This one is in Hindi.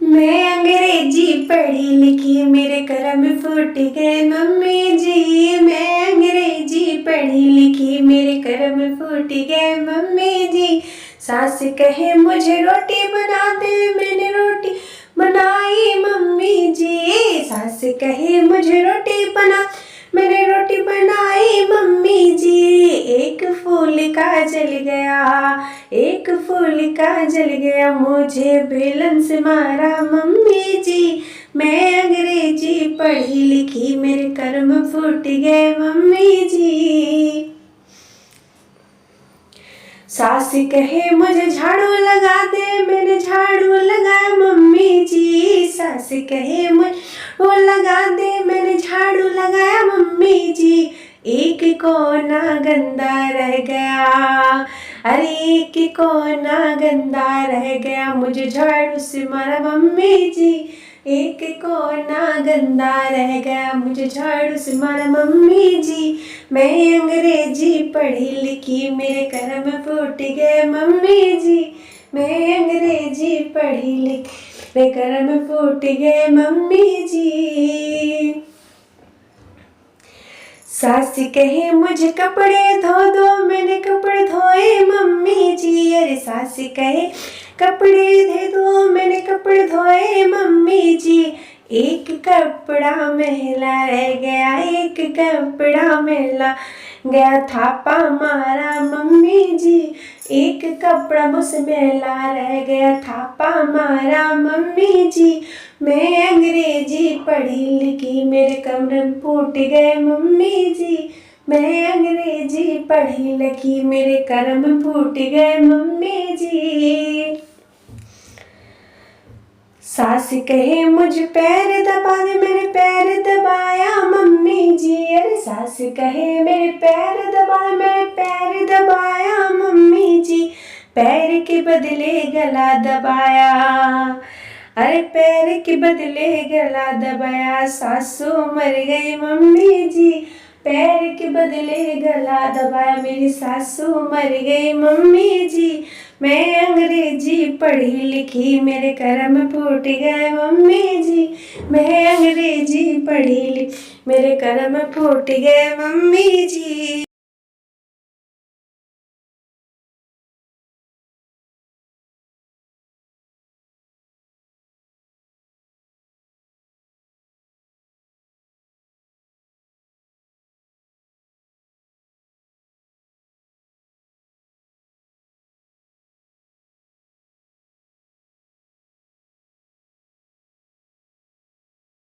मैं अंग्रेजी पढ़ी लिखी मेरे करम फूट गए मम्मी जी। मैं अंग्रेजी पढ़ी लिखी मेरे करम फूट गए मम्मी जी। सास कहे मुझे रोटी बना दे, मैंने रोटी बनाई मम्मी जी। सास कहे मुझे रोटी बना, मैंने रोटी बनाई मम्मी जी। एक फूल का जल गया, एक फूल का जल गया, मुझे बेलन से मारा मम्मी जी। मैं अंग्रेजी पढ़ी लिखी मेरे कर्म फूट गए मम्मी जी। सास कहे मुझे झाड़ू लगा दे, मैंने झाड़ू लगाया मम्मी जी। सास कहे मुझे वो लगा दे, मैंने झाड़ू लगाया मम्मी जी। एक कोना गंदा रह गया, अरे एक कोना गंदा रह गया, मुझे झाड़ू से मारा मम्मी जी। एक कोना गंदा रह गया, मुझे झाड़ू से मारा मम्मी जी। मैं अंग्रेजी पढ़ी लिखी मेरे कर्म फूट गए मम्मी जी। मैं अंग्रेजी पढ़ी लिखी मेरे कर्म फूट गए मम्मी जी। सास कहे मुझे कपड़े धो दो, मैंने कपड़े धोए मम्मी जी। अरे सास कहे कपड़े दे दो, मैंने कपड़े धोए मम्मी जी। एक कपड़ा मैला रह गया, एक कपड़ा मैला गया, थापा मारा मम्मी जी। एक कपड़ा मुझसे मैला रह गया, थापा मारा मम्मी जी। मैं अंग्रेजी पढ़ी लिखी मेरे कर्म फूट गए मम्मी जी। मैं अंग्रेजी पढ़ी लिखी मेरे कर्म फूट गए मम्मी जी। सास कहे मुझे पैर दबा दे, मैंने पैर दबाया मम्मी जी। अरे सास कहे मेरे पैर दबा दे, मैंने पैर दबाया मम्मी जी। पैर के बदले गला दबाया, अरे पैर के बदले गला दबाया, सासू मर गई मम्मी जी। पैर के बदले गला दबाया, मेरी सासू मर गई मम्मी जी। मैं अंग्रेजी पढ़ी लिखी मेरे कर्म फूट गए मम्मी जी। मैं अंग्रेजी पढ़ी लिखी मेरे कर्म फूट गए मम्मी जी।